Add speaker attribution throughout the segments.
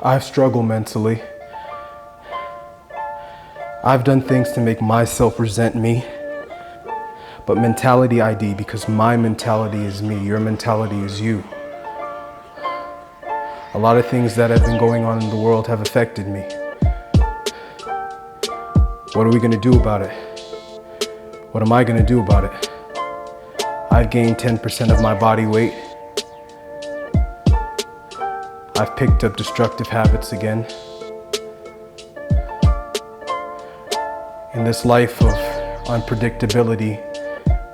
Speaker 1: I've struggled mentally. I've done things to make myself resent me. But mentality ID, because my mentality is me, your mentality is you. A lot of things that have been going on in the world have affected me. What are we gonna do about it? What am I gonna do about it? I've gained 10% of my body weight. I've picked up destructive habits again. In this life of unpredictability,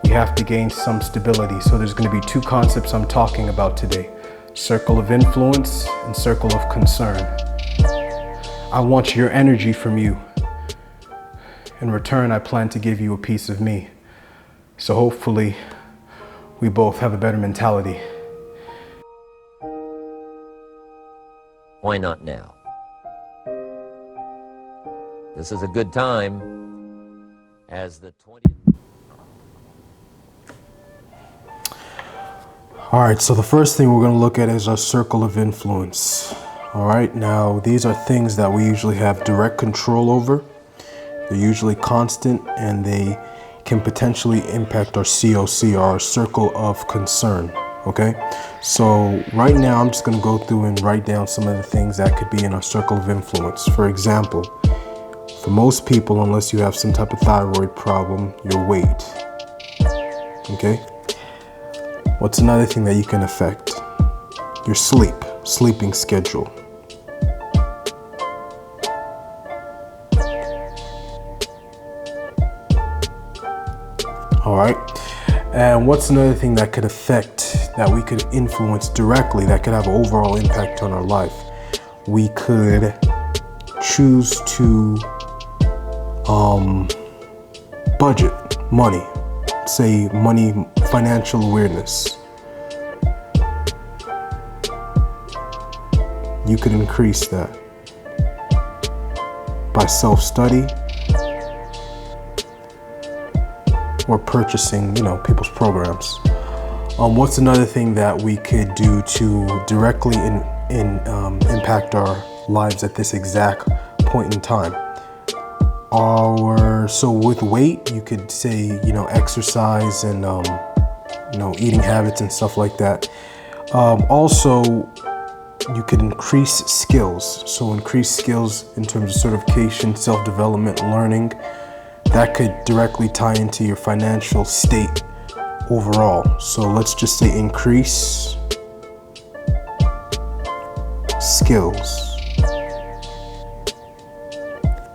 Speaker 1: we have to gain some stability. So there's going to be two concepts I'm talking about today: circle of influence and circle of concern. I want your energy from you. In return, I plan to give you a piece of me. So hopefully, we both have a better mentality.
Speaker 2: Why not now? This is a good time, as the 20th.
Speaker 1: All right, so the first thing we're going to look at is our circle of influence. All right, now these are things that we usually have direct control over. They're usually constant, and they can potentially impact our COC, our circle of concern. Okay, so right now I'm just going to go through and write down some of the things that could be in our circle of influence. For example, for most people, unless you have some type of thyroid problem, your weight. Okay, what's another thing that you can affect? Your sleeping schedule. All right, and what's another thing that could affect, that we could influence directly, that could have an overall impact on our life? We could choose to budget money, say money, financial awareness. You could increase that by self-study or purchasing, people's programs. What's another thing that we could do to directly impact our lives at this exact point in time? So with weight, you could say, exercise and, eating habits and stuff like that. Also, you could increase skills. So increase skills in terms of certification, self-development, learning. That could directly tie into your financial state overall. So let's just say increase skills.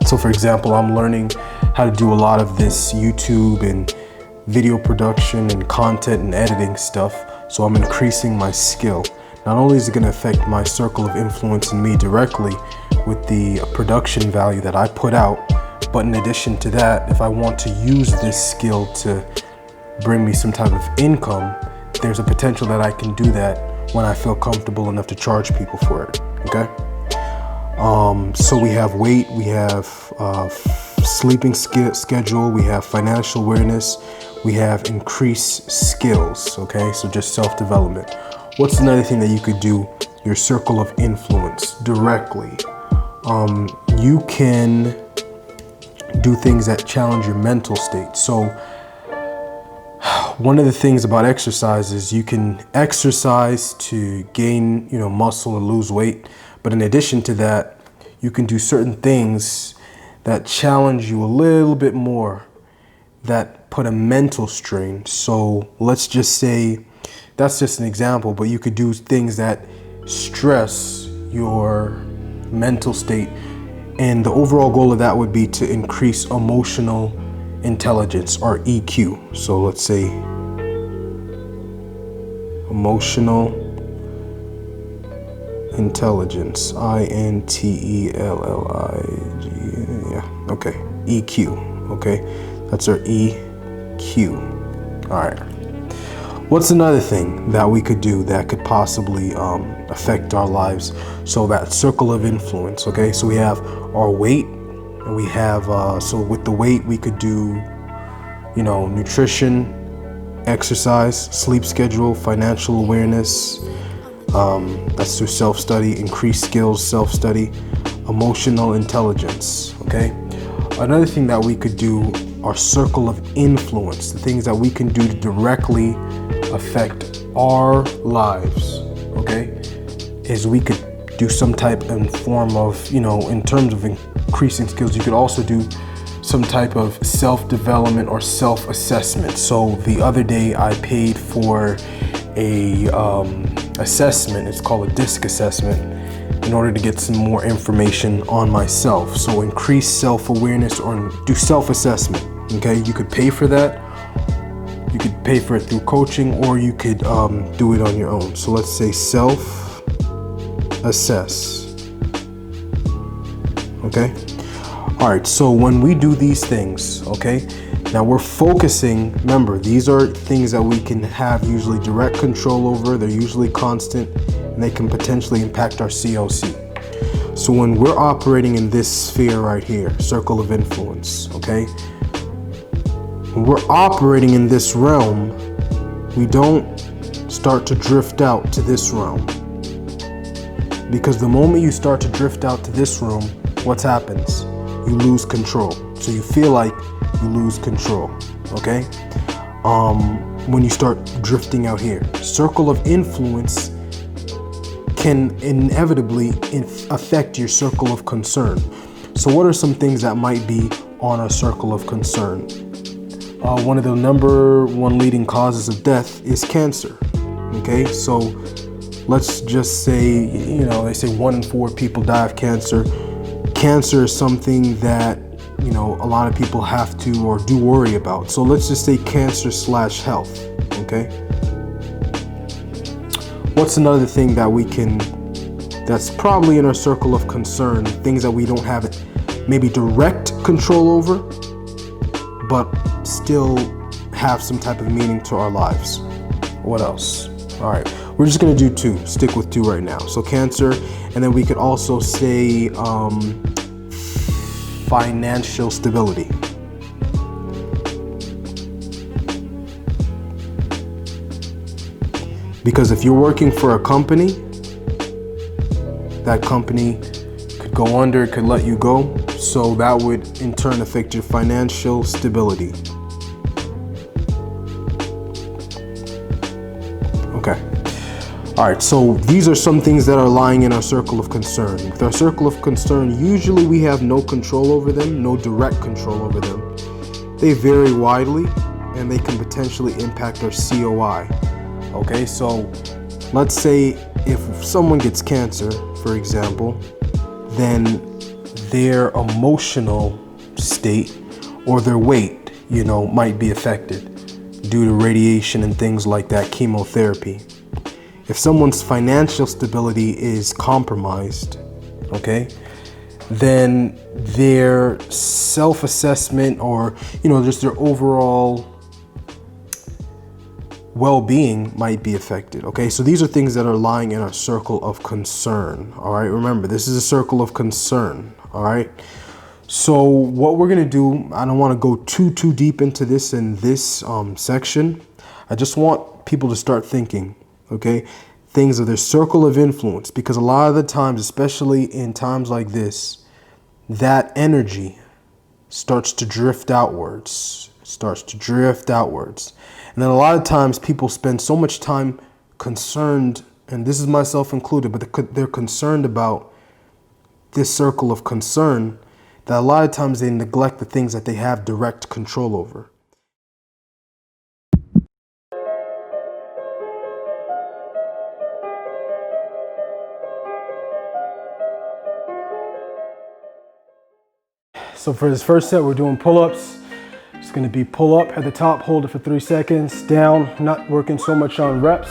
Speaker 1: So for example, I'm learning how to do a lot of this YouTube and video production and content and editing stuff. So I'm increasing my skill. Not only is it going to affect my circle of influence and me directly with the production value that I put out, but in addition to that, if I want to use this skill to bring me some type of income, there's a potential that I can do that when I feel comfortable enough to charge people for it. Okay? So we have weight, we have sleeping schedule, we have financial awareness, we have increased skills. Okay, so just self-development. What's another thing that you could do? Your circle of influence directly. You can do things that challenge your mental state. So one of the things about exercise is you can exercise to gain, muscle and lose weight. But in addition to that, you can do certain things that challenge you a little bit more, that put a mental strain. So let's just say, that's just an example, but you could do things that stress your mental state. And the overall goal of that would be to increase emotional intelligence, or EQ. So let's say emotional intelligence, INTELLIGE. Yeah, okay, EQ. Okay, that's our EQ. All right. What's another thing that we could do that could possibly affect our lives? So that circle of influence. Okay, so we have our weight, and we have so with the weight we could do, nutrition, exercise, sleep schedule, financial awareness. That's through self-study, increased skills, self-study, emotional intelligence, okay? Another thing that we could do, our circle of influence, the things that we can do to directly affect our lives, okay, is we could do some type and form of, in terms of increasing skills, you could also do some type of self-development or self-assessment. So the other day I paid for a assessment, it's called a DISC assessment, in order to get some more information on myself. So increase self-awareness or do self-assessment, okay? You could pay for that. You could pay for it through coaching, or you could do it on your own. So let's say self-assess, okay? All right, so when we do these things, okay, now we're focusing, remember, these are things that we can have usually direct control over, they're usually constant, and they can potentially impact our COC. So when we're operating in this sphere right here, circle of influence, okay, when we're operating in this realm, we don't start to drift out to this realm. Because the moment you start to drift out to this room, what happens? You lose control. So you feel like you lose control, okay? When you start drifting out here. Circle of influence can inevitably affect your circle of concern. So what are some things that might be on our circle of concern? One of the number one leading causes of death is cancer, okay? So let's just say, they say 1 in 4 people die of cancer. Cancer is something that, a lot of people have to or do worry about. So let's just say cancer/health, okay? What's another thing that that's probably in our circle of concern, things that we don't have maybe direct control over, but still have some type of meaning to our lives? What else? All right, we're just gonna do 2, stick with 2 right now. So cancer, and then we could also say financial stability. Because if you're working for a company, that company could go under, it could let you go. So that would in turn affect your financial stability. Okay. All right, so these are some things that are lying in our circle of concern. With our circle of concern, usually we have no control over them, no direct control over them. They vary widely, and they can potentially impact our COI. Okay, so let's say if someone gets cancer, for example, then their emotional state or their weight, might be affected due to radiation and things like that, chemotherapy. If someone's financial stability is compromised, okay, then their self-assessment or, just their overall well-being might be affected, okay? So these are things that are lying in our circle of concern, all right? Remember, this is a circle of concern, all right? So what we're gonna do, I don't wanna go too deep into this in this section. I just want people to start thinking, okay, things of their circle of influence, because a lot of the times, especially in times like this, that energy starts to drift outwards, And then a lot of times people spend so much time concerned, and this is myself included, but they're concerned about this circle of concern, that a lot of times they neglect the things that they have direct control over. So for this first set, we're doing pull-ups. It's gonna be pull up at the top, hold it for 3 seconds, down, not working so much on reps,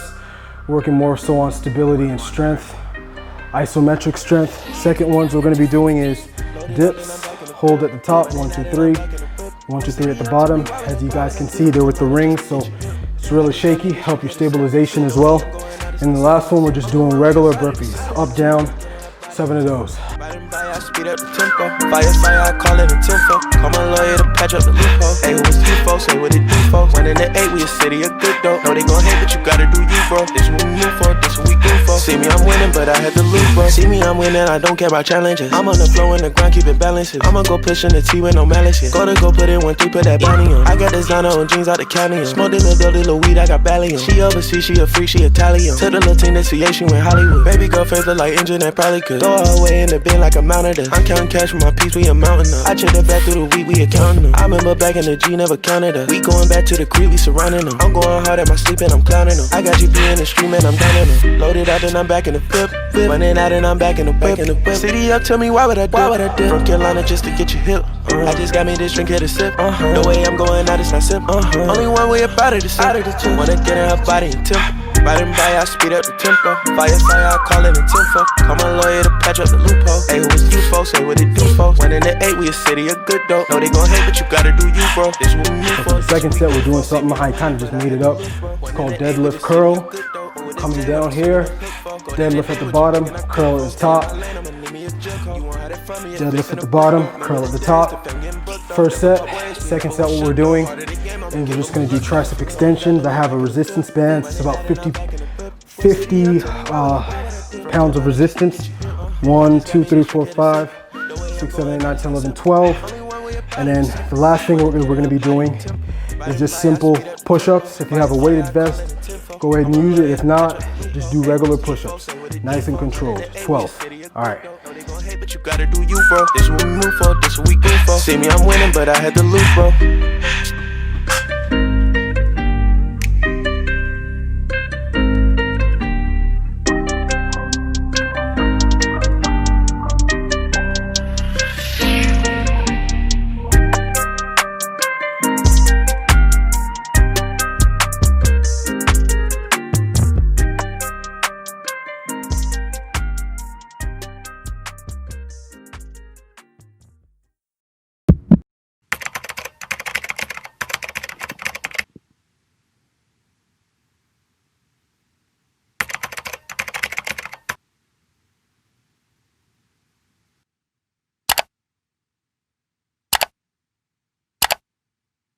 Speaker 1: working more so on stability and strength, isometric strength. Second ones we're gonna be doing is dips, hold at the top, 1, 2, 3, 1, 2, 3 at the bottom. As you guys can see, they're with the rings, so it's really shaky, help your stabilization as well. And the last one, we're just doing regular burpees, up, down, 7 of those.
Speaker 3: up the tempo. Fire, I call it a tempo. Call my lawyer to patch up the loophole. Hey, who was you folks? Hey, what it do, folks? 1 in the 8, we a city of good dope. Know they gon' hate, but you gotta do you, bro. This what we move for, this what we do for. See me, I'm winning, but I had to lose, bro. See me, I'm winning, I don't care about challenges. I'm on the flow in the ground, keep it balanced. I'ma go pushing the T with no malice. Go put in 1-3, put that bounty on. I got designer on jeans out the county. Smoked in the building, little weed, I got Valium. She overseas, she a freak, she Italian. Took the little team to CA, she went Hollywood. Baby girl face look like engine, that probably could throw her away in the bin like a mounted her. I'm counting cash for my piece, we a mountain up. I check the back through the week, we accounting them. I remember back in the G, never counted us. We going back to the creek, we surrounding them. I'm going hard at my sleep and I'm clowning them. I got GP in the stream and I'm downing them. Loaded out and I'm back in the flip. Running out and I'm back in the whip. City up, tell me why would I do? From Carolina just to get you hip. I just got me this drink here to sip. The way I'm going out, it's not sip. Only one way about it is sip. Wanna get in her body and tempo. Riding by, I speed up the tempo. Fire, I call it a tempo. Call my lawyer to patch up the loophole. Hey, who was you folks? Hey, what it do, folks? 1 in the 8, we a city of good dope. Know they gon' hate, but you gotta do you, bro. This what we move for.
Speaker 1: The second set, we're doing something I kind of just made it up. It's called deadlift curl. Coming down here, deadlift at the bottom, curl at the top. Deadlift at the bottom, curl at the top. First set. Second set, what we're doing is we're just going to do tricep extensions. I have a resistance band. It's about 50 pounds of resistance. 1, 2, 3, 4, 5, 6, 7, 8, 9, 10, 11, 12. And then the last thing we're going to be doing is just simple push-ups. If you have a weighted vest, go ahead and use it. If not, just do regular push-ups. Nice and controlled. 12. All right.
Speaker 3: But you gotta do you, bro. This what we move for, this what we do for. See me, I'm winning, but I had to lose, bro.